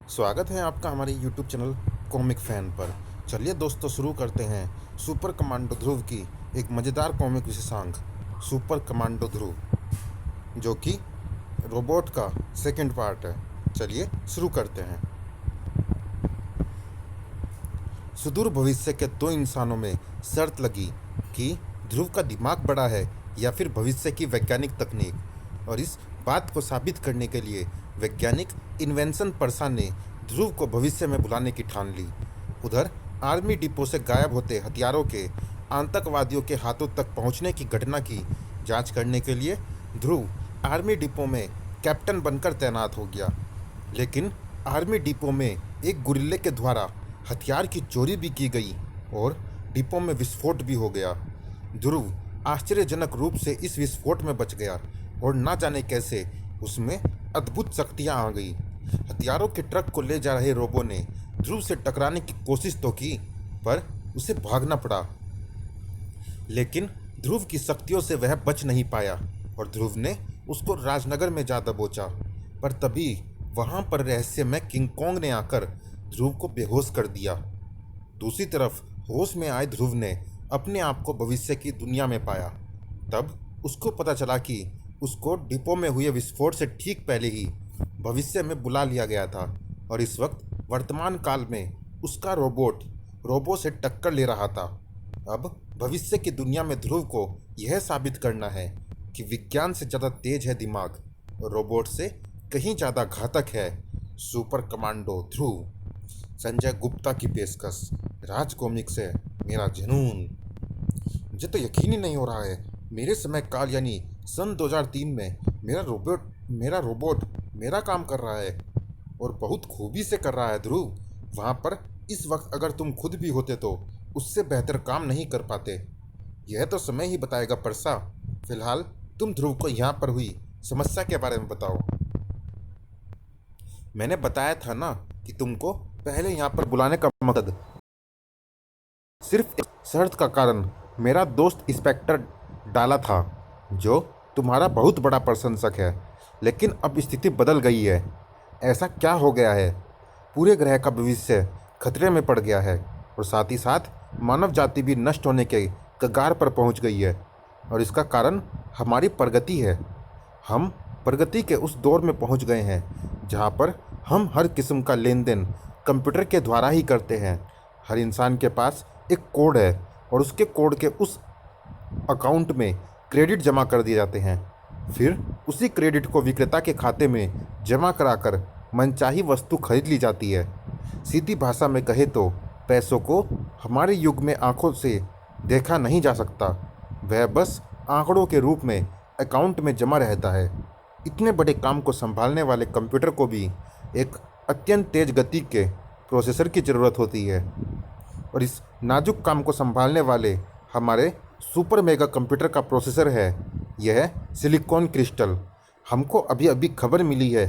स्वागत है आपका हमारे YouTube चैनल कॉमिक फैन पर। चलिए दोस्तों, शुरू करते हैं सुपर कमांडो ध्रुव की एक मज़ेदार कॉमिक विशेषांक सुपर कमांडो ध्रुव, जो कि रोबोट का सेकंड पार्ट है। चलिए शुरू करते हैं। सुदूर भविष्य के दो इंसानों में शर्त लगी कि ध्रुव का दिमाग बड़ा है या फिर भविष्य की वैज्ञानिक तकनीक, और इस बात को साबित करने के लिए वैज्ञानिक इन्वेंशन परसा ने ध्रुव को भविष्य में बुलाने की ठान ली। उधर आर्मी डिपो से गायब होते हथियारों के आतंकवादियों के हाथों तक पहुंचने की घटना की जांच करने के लिए ध्रुव आर्मी डिपो में कैप्टन बनकर तैनात हो गया। लेकिन आर्मी डिपो में एक गुरिल्ले के द्वारा हथियार की चोरी भी की गई और डिपो में विस्फोट भी हो गया। ध्रुव आश्चर्यजनक रूप से इस विस्फोट में बच गया और ना जाने कैसे उसमें अद्भुत शक्तियां आ गई। हथियारों के ट्रक को ले जा रहे रोबो ने ध्रुव से टकराने की कोशिश तो की, पर उसे भागना पड़ा। लेकिन ध्रुव की शक्तियों से वह बच नहीं पाया और ध्रुव ने उसको राजनगर में जा दबोचा। पर तभी वहां पर रहस्यमय किंग कॉन्ग ने आकर ध्रुव को बेहोश कर दिया। दूसरी तरफ होश में आए ध्रुव ने अपने आप को भविष्य की दुनिया में पाया। तब उसको पता चला कि उसको डिपो में हुए विस्फोट से ठीक पहले ही भविष्य में बुला लिया गया था और इस वक्त वर्तमान काल में उसका रोबोट रोबो से टक्कर ले रहा था। अब भविष्य की दुनिया में ध्रुव को यह साबित करना है कि विज्ञान से ज़्यादा तेज है दिमाग और रोबोट से कहीं ज़्यादा घातक है सुपर कमांडो ध्रुव। संजय गुप्ता की पेशकश, राज कॉमिक से मेरा जुनून। मुझे तो यकीन ही नहीं हो रहा है, मेरे समय काल यानी सन 2003 में मेरा रोबोट मेरा काम कर रहा है और बहुत खूबी से कर रहा है ध्रुव। वहाँ पर इस वक्त अगर तुम खुद भी होते तो उससे बेहतर काम नहीं कर पाते। यह तो समय ही बताएगा परसा। फिलहाल तुम ध्रुव को यहाँ पर हुई समस्या के बारे में बताओ। मैंने बताया था ना कि तुमको पहले यहाँ पर बुलाने का मकसद सिर्फ एक शर्त का कारण मेरा दोस्त इंस्पेक्टर डाला था, जो तुम्हारा बहुत बड़ा प्रशंसक है। लेकिन अब स्थिति बदल गई है। ऐसा क्या हो गया है? पूरे ग्रह का भविष्य खतरे में पड़ गया है और साथ ही साथ मानव जाति भी नष्ट होने के कगार पर पहुंच गई है और इसका कारण हमारी प्रगति है। हम प्रगति के उस दौर में पहुंच गए हैं जहां पर हम हर किस्म का लेन देन कंप्यूटर के द्वारा ही करते हैं। हर इंसान के पास एक कोड है और उसके कोड के उस अकाउंट में क्रेडिट जमा कर दिए जाते हैं। फिर उसी क्रेडिट को विक्रेता के खाते में जमा कराकर मनचाही वस्तु खरीद ली जाती है। सीधी भाषा में कहे तो पैसों को हमारे युग में आंखों से देखा नहीं जा सकता, वह बस आंकड़ों के रूप में अकाउंट में जमा रहता है। इतने बड़े काम को संभालने वाले कंप्यूटर को भी एक अत्यंत तेज गति के प्रोसेसर की ज़रूरत होती है और इस नाजुक काम को संभालने वाले हमारे सुपर मेगा कंप्यूटर का प्रोसेसर है यह सिलिकॉन क्रिस्टल। हमको अभी अभी खबर मिली है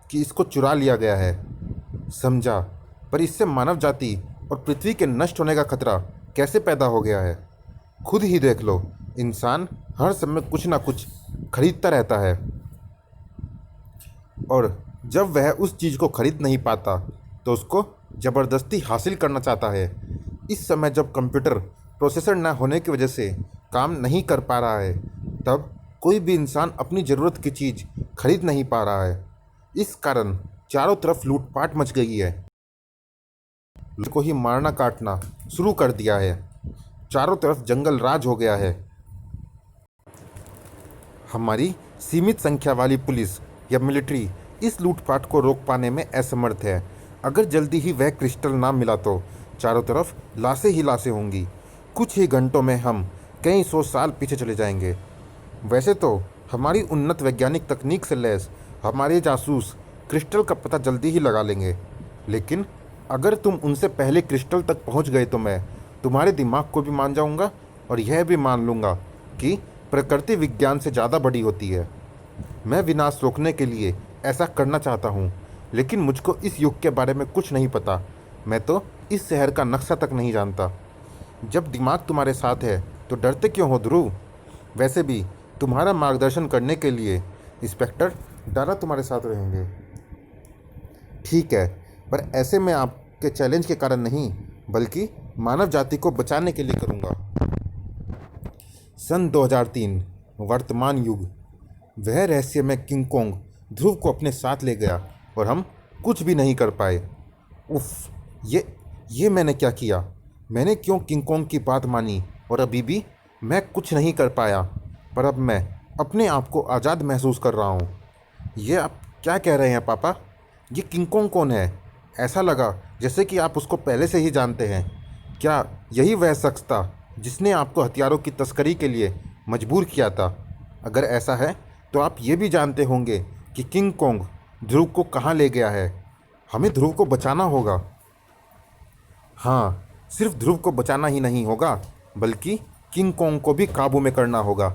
कि इसको चुरा लिया गया है, समझा? पर इससे मानव जाति और पृथ्वी के नष्ट होने का खतरा कैसे पैदा हो गया है? खुद ही देख लो, इंसान हर समय कुछ ना कुछ खरीदता रहता है और जब वह उस चीज़ को खरीद नहीं पाता तो उसको ज़बरदस्ती हासिल करना चाहता है। इस समय जब कंप्यूटर प्रोसेसर न होने की वजह से काम नहीं कर पा रहा है, तब कोई भी इंसान अपनी ज़रूरत की चीज़ खरीद नहीं पा रहा है। इस कारण चारों तरफ लूटपाट मच गई है। लोगों को ही मारना काटना शुरू कर दिया है। चारों तरफ जंगल राज हो गया है। हमारी सीमित संख्या वाली पुलिस या मिलिट्री इस लूटपाट को रोक पाने में असमर्थ है। अगर जल्दी ही वह क्रिस्टल ना मिला तो चारों तरफ लाशें ही लाशें होंगी। कुछ ही घंटों में हम कई सौ साल पीछे चले जाएंगे। वैसे तो हमारी उन्नत वैज्ञानिक तकनीक से लैस हमारे जासूस क्रिस्टल का पता जल्दी ही लगा लेंगे, लेकिन अगर तुम उनसे पहले क्रिस्टल तक पहुंच गए तो मैं तुम्हारे दिमाग को भी मान जाऊंगा और यह भी मान लूँगा कि प्रकृति विज्ञान से ज़्यादा बड़ी होती है। मैं विनाश रोकने के लिए ऐसा करना चाहता हूँ, लेकिन मुझको इस युग के बारे में कुछ नहीं पता। मैं तो इस शहर का नक्शा तक नहीं जानता। जब दिमाग तुम्हारे साथ है तो डरते क्यों हो ध्रुव? वैसे भी तुम्हारा मार्गदर्शन करने के लिए इंस्पेक्टर डारा तुम्हारे साथ रहेंगे। ठीक है, पर ऐसे में आपके चैलेंज के कारण नहीं, बल्कि मानव जाति को बचाने के लिए करूँगा। सन 2003, वर्तमान युग। वह रहस्यमय किंग कोंग ध्रुव को अपने साथ ले गया और हम कुछ भी नहीं कर पाए। उफ, ये मैंने क्या किया? मैंने क्यों किंग कोंग की बात मानी? और अभी भी मैं कुछ नहीं कर पाया। पर अब मैं अपने आप को आज़ाद महसूस कर रहा हूँ। ये आप क्या कह रहे हैं पापा? ये किंग कोंग कौन है? ऐसा लगा जैसे कि आप उसको पहले से ही जानते हैं। क्या यही वह शख्स था जिसने आपको हथियारों की तस्करी के लिए मजबूर किया था? अगर ऐसा है तो आप ये भी जानते होंगे कि किंग कोंग ध्रुव को कहाँ ले गया है। हमें ध्रुव को बचाना होगा। हाँ, सिर्फ ध्रुव को बचाना ही नहीं होगा, बल्कि किंग कोंग को भी काबू में करना होगा।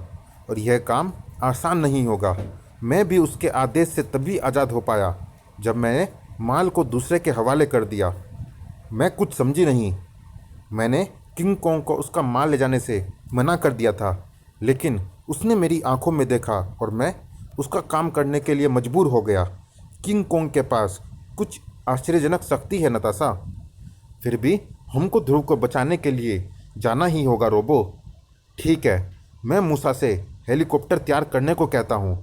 और यह काम आसान नहीं होगा। मैं भी उसके आदेश से तभी आज़ाद हो पाया जब मैंने माल को दूसरे के हवाले कर दिया। मैं कुछ समझी नहीं। मैंने किंग कोंग को उसका माल ले जाने से मना कर दिया था, लेकिन उसने मेरी आंखों में देखा और मैं उसका काम करने के लिए मजबूर हो गया। किंग कोंग के पास कुछ आश्चर्यजनक शक्ति है नताशा। फिर भी हमको ध्रुव को बचाने के लिए जाना ही होगा रोबो। ठीक है, मैं मूसा से हेलीकॉप्टर तैयार करने को कहता हूँ।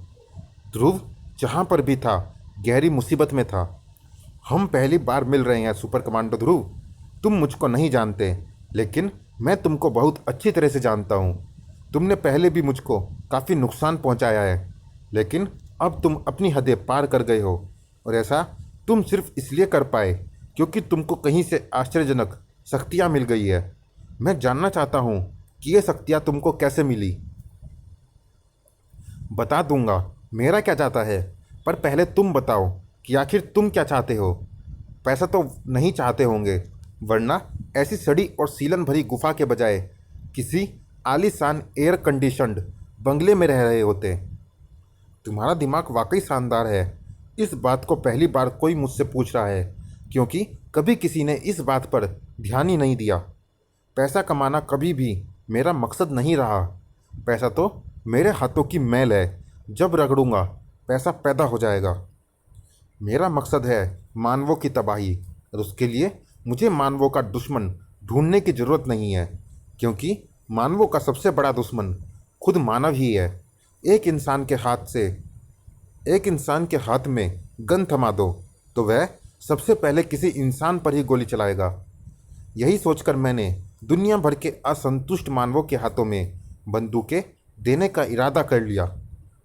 ध्रुव जहाँ पर भी था गहरी मुसीबत में था। हम पहली बार मिल रहे हैं सुपर कमांडो ध्रुव। तुम मुझको नहीं जानते, लेकिन मैं तुमको बहुत अच्छी तरह से जानता हूँ। तुमने पहले भी मुझको काफ़ी नुकसान पहुँचाया है, लेकिन अब तुम अपनी हदें पार कर गए हो। और ऐसा तुम सिर्फ इसलिए कर पाए क्योंकि तुमको कहीं से आश्चर्यजनक शक्तियाँ मिल गई है। मैं जानना चाहता हूँ कि ये शक्तियाँ तुमको कैसे मिली। बता दूंगा मेरा क्या चाहता है, पर पहले तुम बताओ कि आखिर तुम क्या चाहते हो। पैसा तो नहीं चाहते होंगे, वरना ऐसी सड़ी और सीलन भरी गुफा के बजाय किसी आलीशान एयर कंडीशन्ड बंगले में रह रहे होते। तुम्हारा दिमाग वाकई शानदार है। इस बात को पहली बार कोई मुझसे पूछ रहा है, क्योंकि कभी किसी ने इस बात पर ध्यान ही नहीं दिया। पैसा कमाना कभी भी मेरा मकसद नहीं रहा। पैसा तो मेरे हाथों की मैल है। जब रगड़ूंगा पैसा पैदा हो जाएगा। मेरा मकसद है मानवों की तबाही, और उसके लिए मुझे मानवों का दुश्मन ढूंढने की ज़रूरत नहीं है, क्योंकि मानवों का सबसे बड़ा दुश्मन खुद मानव ही है। एक इंसान के हाथ से एक इंसान के हाथ में गन थमा दो तो वह सबसे पहले किसी इंसान पर ही गोली चलाएगा। यही सोचकर मैंने दुनिया भर के असंतुष्ट मानवों के हाथों में बंदूकें देने का इरादा कर लिया।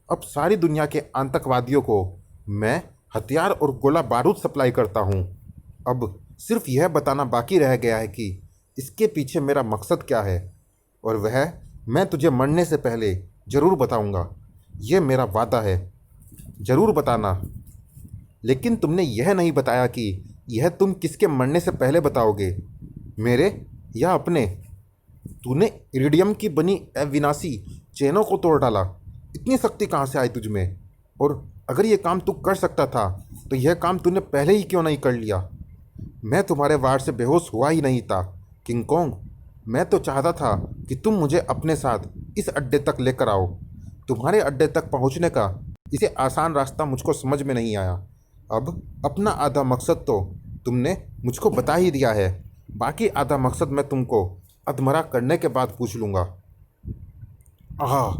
अब सारी दुनिया के आतंकवादियों को मैं हथियार और गोला बारूद सप्लाई करता हूँ। अब सिर्फ यह बताना बाकी रह गया है कि इसके पीछे मेरा मकसद क्या है, और वह मैं तुझे मरने से पहले ज़रूर बताऊँगा। यह मेरा वादा है, ज़रूर बताना। लेकिन तुमने यह नहीं बताया कि यह तुम किसके मरने से पहले बताओगे, मेरे या अपने। तूने इरिडियम की बनी अविनाशी चेनों को तोड़ डाला। इतनी शक्ति कहाँ से आई तुझ में? और अगर ये काम तू कर सकता था तो यह काम तूने पहले ही क्यों नहीं कर लिया? मैं तुम्हारे वार से बेहोश हुआ ही नहीं था किंग कोंग। मैं तो चाहता था कि तुम मुझे अपने साथ इस अड्डे तक लेकर आओ। तुम्हारे अड्डे तक पहुंचने का इसे आसान रास्ता मुझको समझ में नहीं आया। अब अपना आधा मकसद तो तुमने मुझको बता ही दिया है। बाकी आधा मकसद मैं तुमको अधमरा करने के बाद पूछ लूँगा। आह,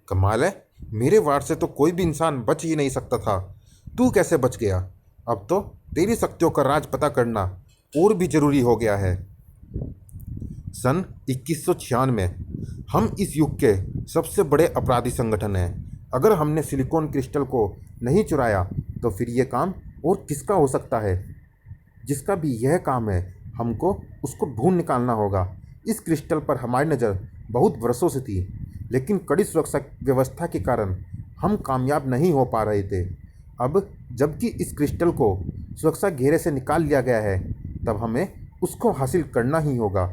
कमाल है। मेरे वार से तो कोई भी इंसान बच ही नहीं सकता था। तू कैसे बच गया? अब तो तेरी शक्तियों का राज पता करना और भी ज़रूरी हो गया है। सन 2196 हम इस युग के सबसे बड़े अपराधी संगठन हैं। अगर हमने सिलिकॉन क्रिस्टल को नहीं चुराया तो फिर ये काम और किसका हो सकता है? जिसका भी यह काम है, हमको उसको ढूंढ निकालना होगा। इस क्रिस्टल पर हमारी नज़र बहुत वर्षों से थी, लेकिन कड़ी सुरक्षा व्यवस्था के कारण हम कामयाब नहीं हो पा रहे थे। अब जबकि इस क्रिस्टल को सुरक्षा घेरे से निकाल लिया गया है, तब हमें उसको हासिल करना ही होगा।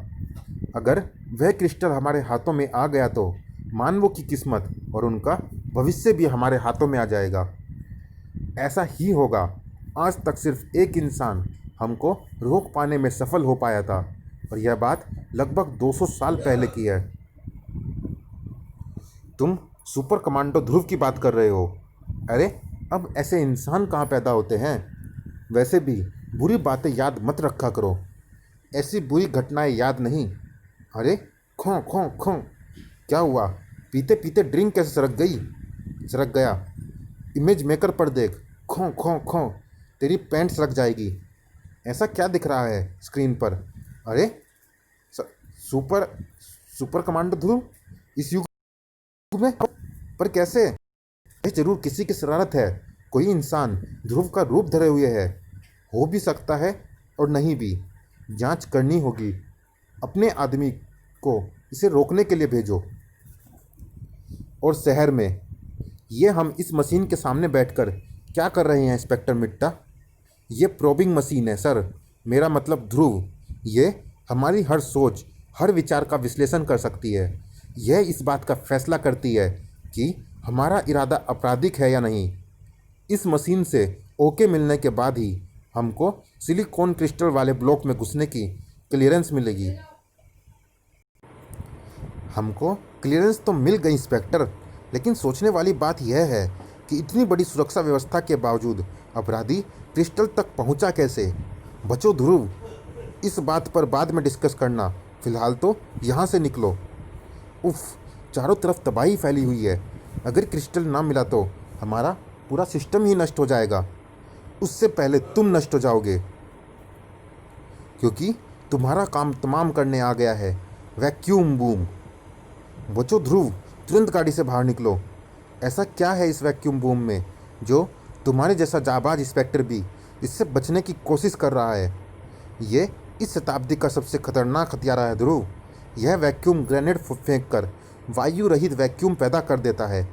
अगर वह क्रिस्टल हमारे हाथों में आ गया तो मानवों की किस्मत और उनका भविष्य भी हमारे हाथों में आ जाएगा। ऐसा ही होगा। आज तक सिर्फ एक इंसान हमको रोक पाने में सफल हो पाया था, और यह बात लगभग 200 साल पहले की है। तुम सुपर कमांडो ध्रुव की बात कर रहे हो? अरे, अब ऐसे इंसान कहाँ पैदा होते हैं? वैसे भी बुरी बातें याद मत रखा करो, ऐसी बुरी घटनाएं याद नहीं। अरे खो खो खो, क्या हुआ? पीते पीते ड्रिंक कैसे सरक गया? इमेज मेकर पर देख। खो खो खो, तेरी पैंट सरक जाएगी। ऐसा क्या दिख रहा है स्क्रीन पर? अरे स- सुपर सुपर कमांडो ध्रुव इस युग में? पर कैसे? यह जरूर किसी की शरारत है। कोई इंसान ध्रुव का रूप धरे हुए है। हो भी सकता है और नहीं भी। जांच करनी होगी। अपने आदमी को इसे रोकने के लिए भेजो। और शहर में ये हम इस मशीन के सामने बैठकर क्या कर रहे हैं इंस्पेक्टर मिट्टा? ये प्रोबिंग मशीन है सर। मेरा मतलब ध्रुव। ये हमारी हर सोच, हर विचार का विश्लेषण कर सकती है। यह इस बात का फैसला करती है कि हमारा इरादा आपराधिक है या नहीं। इस मशीन से ओके मिलने के बाद ही हमको सिलिकॉन क्रिस्टल वाले ब्लॉक में घुसने की क्लियरेंस मिलेगी। हमको क्लियरेंस तो मिल गई इंस्पेक्टर, लेकिन सोचने वाली बात यह है कि इतनी बड़ी सुरक्षा व्यवस्था के बावजूद अपराधी क्रिस्टल तक पहुंचा कैसे? बचो ध्रुव, इस बात पर बाद में डिस्कस करना। फिलहाल तो यहाँ से निकलो। उफ, चारों तरफ तबाही फैली हुई है। अगर क्रिस्टल ना मिला तो हमारा पूरा सिस्टम ही नष्ट हो जाएगा। उससे पहले तुम नष्ट हो जाओगे, क्योंकि तुम्हारा काम तमाम करने आ गया है वैक्यूम बूम। बचो ध्रुव, तुरंत गाड़ी से बाहर निकलो। ऐसा क्या है इस वैक्यूम बूम में जो तुम्हारे जैसा जाबाज इंस्पेक्टर भी इससे बचने की कोशिश कर रहा है? ये इस शताब्दी का सबसे खतरनाक हथियार है ध्रुव। यह वैक्यूम ग्रेनेड फेंक कर वायु रहित वैक्यूम पैदा कर देता है,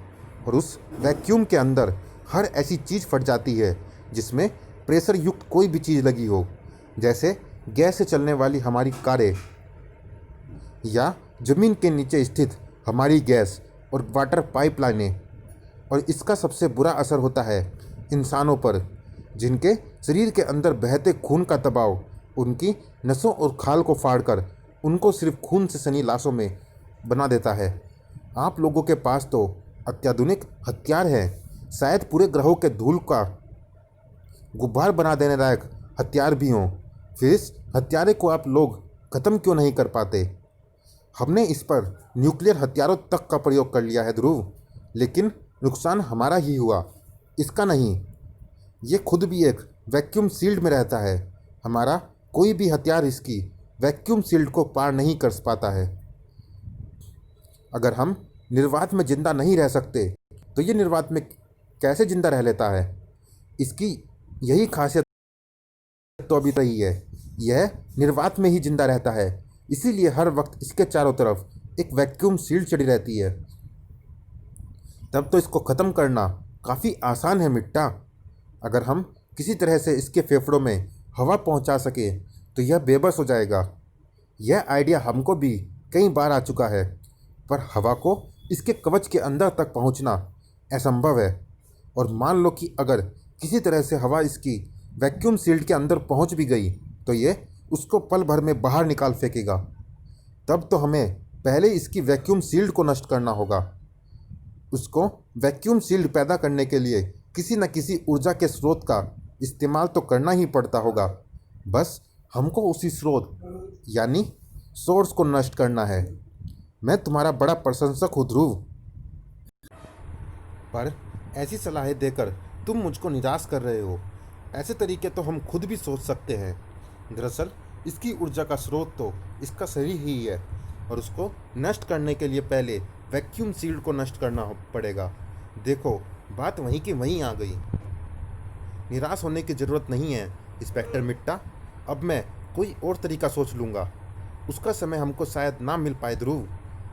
और उस वैक्यूम के अंदर हर ऐसी चीज़ फट जाती है जिसमें प्रेशर युक्त कोई भी चीज़ लगी हो, जैसे गैस से चलने वाली हमारी कारें या ज़मीन के नीचे स्थित हमारी गैस और वाटर पाइपलाइनें। और इसका सबसे बुरा असर होता है इंसानों पर, जिनके शरीर के अंदर बहते खून का दबाव उनकी नसों और खाल को फाड़कर उनको सिर्फ खून से सनी लाशों में बना देता है। आप लोगों के पास तो अत्याधुनिक हथियार हैं, शायद पूरे ग्रहों के धूल का गुब्बार बना देने लायक हथियार भी हों। फिर इस हथियारे को आप लोग ख़त्म क्यों नहीं कर पाते? हमने इस पर न्यूक्लियर हथियारों तक का प्रयोग कर लिया है ध्रुव, लेकिन नुकसान हमारा ही हुआ, इसका नहीं। ये खुद भी एक वैक्यूम सील्ड में रहता है। हमारा कोई भी हथियार इसकी वैक्यूम सील्ड को पार नहीं कर पाता है। अगर हम निर्वात में जिंदा नहीं रह सकते तो ये निर्वात में कैसे जिंदा रह लेता है? इसकी यही खासियत तो अभी रही है। यह निर्वात में ही जिंदा रहता है, इसीलिए हर वक्त इसके चारों तरफ एक वैक्यूम सील्ड चढ़ी रहती है। तब तो इसको ख़त्म करना काफ़ी आसान है मिट्टा। अगर हम किसी तरह से इसके फेफड़ों में हवा पहुंचा सके तो यह बेबस हो जाएगा। यह आइडिया हमको भी कई बार आ चुका है, पर हवा को इसके कवच के अंदर तक पहुंचना असंभव है। और मान लो कि अगर किसी तरह से हवा इसकी वैक्यूम सील्ड के अंदर पहुंच भी गई तो ये उसको पल भर में बाहर निकाल फेंकेगा। तब तो हमें पहले इसकी वैक्यूम सील्ड को नष्ट करना होगा। उसको वैक्यूम सील्ड पैदा करने के लिए किसी न किसी ऊर्जा के स्रोत का इस्तेमाल तो करना ही पड़ता होगा। बस हमको उसी स्रोत यानी सोर्स को नष्ट करना है। मैं तुम्हारा बड़ा प्रशंसक हूँ ध्रुव, पर ऐसी सलाहें देकर तुम मुझको निराश कर रहे हो। ऐसे तरीके तो हम खुद भी सोच सकते हैं। दरअसल इसकी ऊर्जा का स्रोत तो इसका शरीर ही है, और उसको नष्ट करने के लिए पहले वैक्यूम सील्ड को नष्ट करना पड़ेगा। देखो, बात वहीं की वहीं आ गई। निराश होने की ज़रूरत नहीं है इंस्पेक्टर मिट्टा। अब मैं कोई और तरीका सोच लूँगा। उसका समय हमको शायद ना मिल पाए ध्रुव,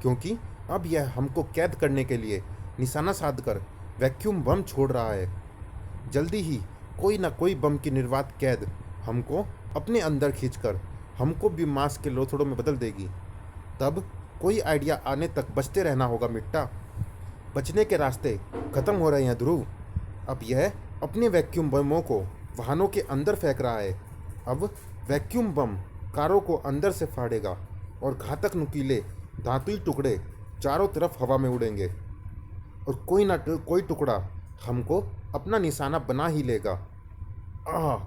क्योंकि अब यह हमको कैद करने के लिए निशाना साध कर वैक्यूम बम छोड़ रहा है। जल्दी ही कोई ना कोई बम की निर्वात कैद हमको अपने अंदर खींचकर हमको भी मांस के लोथड़ों में बदल देगी। तब कोई आइडिया आने तक बचते रहना होगा मिट्टा। बचने के रास्ते ख़त्म हो रहे हैं ध्रुव। अब यह अपने वैक्यूम बमों को वाहनों के अंदर फेंक रहा है। अब वैक्यूम बम कारों को अंदर से फाड़ेगा और घातक नुकीले धातुई टुकड़े चारों तरफ हवा में उड़ेंगे, और कोई ना कोई टुकड़ा हमको अपना निशाना बना ही लेगा। आह,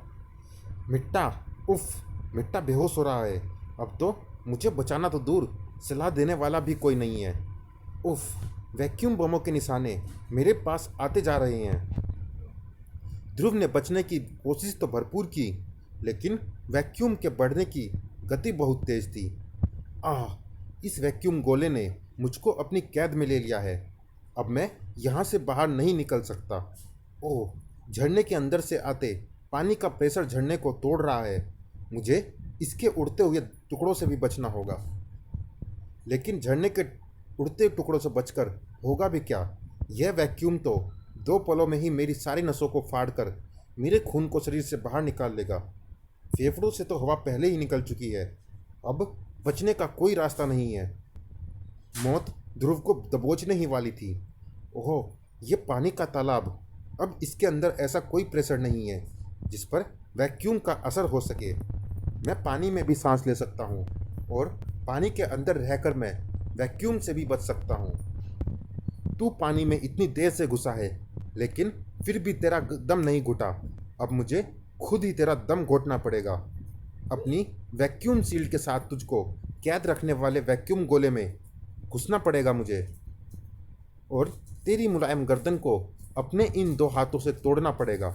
मिट्टा, उफ, मिट्टा बेहोश हो रहा है। अब तो मुझे बचाना तो दूर, सलाह देने वाला भी कोई नहीं है। उफ, वैक्यूम बमों के निशाने मेरे पास आते जा रहे हैं। ध्रुव ने बचने की कोशिश तो भरपूर की, लेकिन वैक्यूम के बढ़ने की गति बहुत तेज थी। आह, इस वैक्यूम गोले ने मुझको अपनी कैद में ले लिया है। अब मैं यहाँ से बाहर नहीं निकल सकता। ओह, झरने के अंदर से आते पानी का प्रेशर झरने को तोड़ रहा है। मुझे इसके उड़ते हुए टुकड़ों से भी बचना होगा। लेकिन झरने के उड़ते टुकड़ों से बचकर होगा भी क्या? यह वैक्यूम तो 2 पलों में ही मेरी सारी नसों को फाड़कर मेरे खून को शरीर से बाहर निकाल लेगा। फेफड़ों से तो हवा पहले ही निकल चुकी है। अब बचने का कोई रास्ता नहीं है। मौत ध्रुव को दबोचने ही वाली थी। ओह, ये पानी का तालाब। अब इसके अंदर ऐसा कोई प्रेशर नहीं है जिस पर वैक्यूम का असर हो सके। मैं पानी में भी सांस ले सकता हूँ और पानी के अंदर रहकर मैं वैक्यूम से भी बच सकता हूँ। तू पानी में इतनी देर से घुसा है, लेकिन फिर भी तेरा दम नहीं घुटा। अब मुझे खुद ही तेरा दम घोटना पड़ेगा। अपनी वैक्यूम सील्ड के साथ तुझको कैद रखने वाले वैक्यूम गोले में घुसना पड़ेगा मुझे, और तेरी मुलायम गर्दन को अपने इन 2 हाथों से तोड़ना पड़ेगा।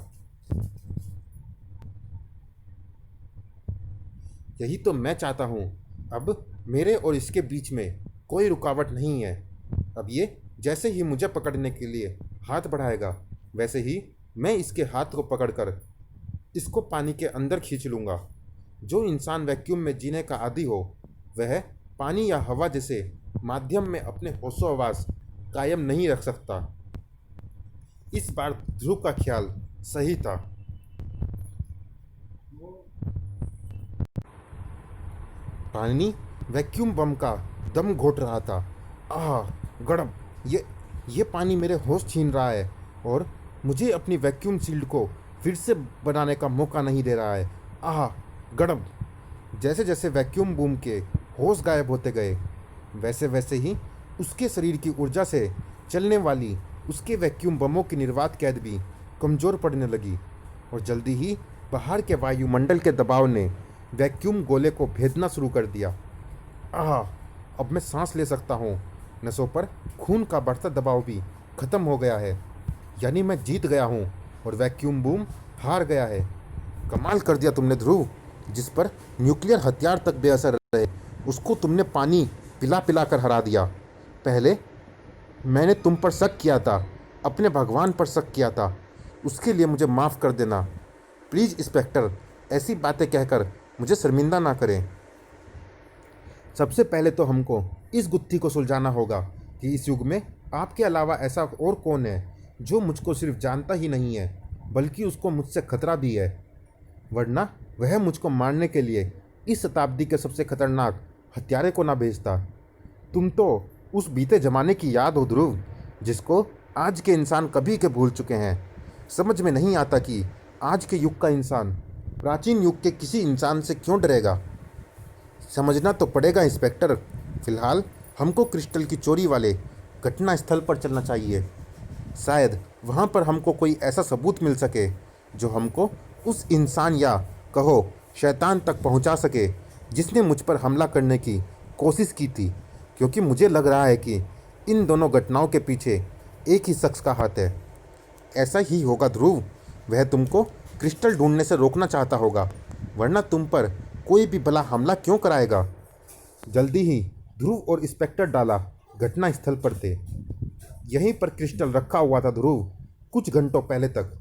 यही तो मैं चाहता हूँ। अब मेरे और इसके बीच में कोई रुकावट नहीं है। अब ये जैसे ही मुझे पकड़ने के लिए हाथ बढ़ाएगा, वैसे ही मैं इसके हाथ को पकड़कर इसको पानी के अंदर खींच लूँगा। जो इंसान वैक्यूम में जीने का आदी हो, वह पानी या हवा जैसे माध्यम में अपने होशो-हवास कायम नहीं रख सकता। इस बार ध्रुव का ख्याल सही था। पानी वैक्यूम बम का दम घोट रहा था। आह, गड़म! ये पानी मेरे होश छीन रहा है और मुझे अपनी वैक्यूम शील्ड को फिर से बनाने का मौका नहीं दे रहा है। आह, गड़म! जैसे जैसे वैक्यूम बूम के होश गायब होते गए, वैसे वैसे ही उसके शरीर की ऊर्जा से चलने वाली उसके वैक्यूम बमों की निर्वात कैद भी कमज़ोर पड़ने लगी, और जल्दी ही बाहर के वायुमंडल के दबाव ने वैक्यूम गोले को भेदना शुरू कर दिया। आह, अब मैं सांस ले सकता हूँ। नसों पर खून का बढ़ता दबाव भी खत्म हो गया है। यानी मैं जीत गया हूँ और वैक्यूम बूम हार गया है। कमाल कर दिया तुमने ध्रुव। जिस पर न्यूक्लियर हथियार तक बेअसर रहे, उसको तुमने पानी पिला पिला कर हरा दिया। पहले मैंने तुम पर शक किया था, अपने भगवान पर शक किया था। उसके लिए मुझे माफ़ कर देना प्लीज़ इंस्पेक्टर। ऐसी बातें कहकर मुझे शर्मिंदा ना करें। सबसे पहले तो हमको इस गुत्थी को सुलझाना होगा कि इस युग में आपके अलावा ऐसा और कौन है जो मुझको सिर्फ जानता ही नहीं है, बल्कि उसको मुझसे खतरा भी है। वरना वह मुझको मारने के लिए इस शताब्दी के सबसे खतरनाक हत्यारे को ना भेजता। तुम तो उस बीते ज़माने की याद हो ध्रुव, जिसको आज के इंसान कभी के भूल चुके हैं। समझ में नहीं आता कि आज के युग का इंसान प्राचीन युग के किसी इंसान से क्यों डरेगा। समझना तो पड़ेगा इंस्पेक्टर। फिलहाल हमको क्रिस्टल की चोरी वाले घटना स्थल पर चलना चाहिए। शायद वहाँ पर हमको कोई ऐसा सबूत मिल सके जो हमको उस इंसान या कहो शैतान तक पहुँचा सके जिसने मुझ पर हमला करने की कोशिश की थी, क्योंकि मुझे लग रहा है कि इन दोनों घटनाओं के पीछे एक ही शख्स का हाथ है। ऐसा ही होगा ध्रुव। वह तुमको क्रिस्टल ढूंढने से रोकना चाहता होगा, वरना तुम पर कोई भी भला हमला क्यों कराएगा। जल्दी ही ध्रुव और इंस्पेक्टर डाला घटना स्थल पर थे। यहीं पर क्रिस्टल रखा हुआ था ध्रुव, कुछ घंटों पहले तक।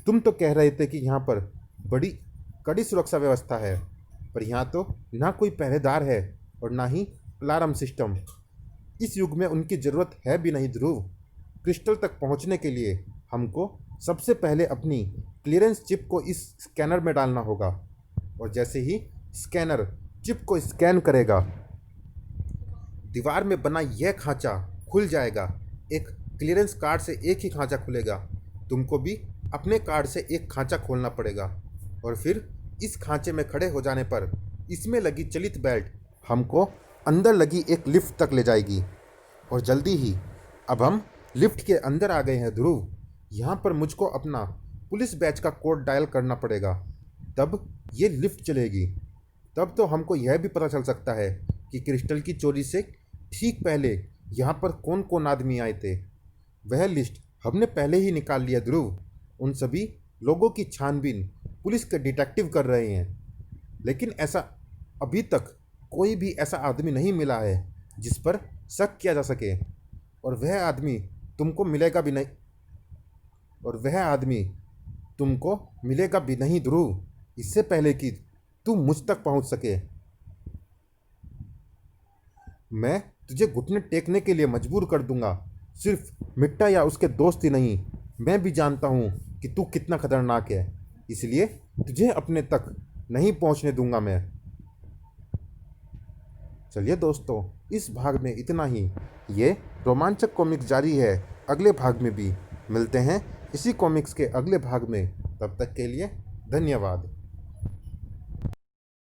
तुम तो कह रहे थे कि यहाँ पर बड़ी कड़ी सुरक्षा व्यवस्था है, पर यहाँ तो ना कोई पहरेदार है और ना ही अलार्म सिस्टम। इस युग में उनकी ज़रूरत है भी नहीं ध्रुव। क्रिस्टल तक पहुँचने के लिए हमको सबसे पहले अपनी क्लियरेंस चिप को इस स्कैनर में डालना होगा, और जैसे ही स्कैनर चिप को स्कैन करेगा, दीवार में बना यह खांचा खुल जाएगा। एक क्लियरेंस कार्ड से एक ही खांचा खुलेगा। तुमको भी अपने कार्ड से एक खांचा खोलना पड़ेगा, और फिर इस खांचे में खड़े हो जाने पर इसमें लगी चलित बेल्ट हमको अंदर लगी एक लिफ्ट तक ले जाएगी। और जल्दी ही अब हम लिफ्ट के अंदर आ गए हैं ध्रुव। यहाँ पर मुझको अपना पुलिस बैच का कोड डायल करना पड़ेगा। तब ये लिफ्ट चलेगी। तब तो हमको यह भी पता चल सकता है कि क्रिस्टल की चोरी से ठीक पहले यहाँ पर कौन कौन आदमी आए थे। वह लिस्ट हमने पहले ही निकाल लिया ध्रुव। उन सभी लोगों की छानबीन पुलिस के डिटेक्टिव कर रहे हैं, लेकिन ऐसा अभी तक कोई भी ऐसा आदमी नहीं मिला है जिस पर शक किया जा सके। और वह आदमी तुमको मिलेगा भी नहीं और वह आदमी तुमको मिलेगा भी नहीं ध्रुव, इससे पहले कि तू मुझ तक पहुंच सके। मैं तुझे घुटने टेकने के लिए मजबूर कर दूंगा। सिर्फ मिट्टा या उसके दोस्त ही नहीं, मैं भी जानता हूँ कि तू कितना खतरनाक है, इसलिए तुझे अपने तक नहीं पहुँचने दूंगा मैं। चलिए दोस्तों, इस भाग में इतना ही। ये रोमांचक कॉमिक्स जारी है, अगले भाग में भी मिलते हैं इसी कॉमिक्स के अगले भाग में। तब तक के लिए धन्यवाद।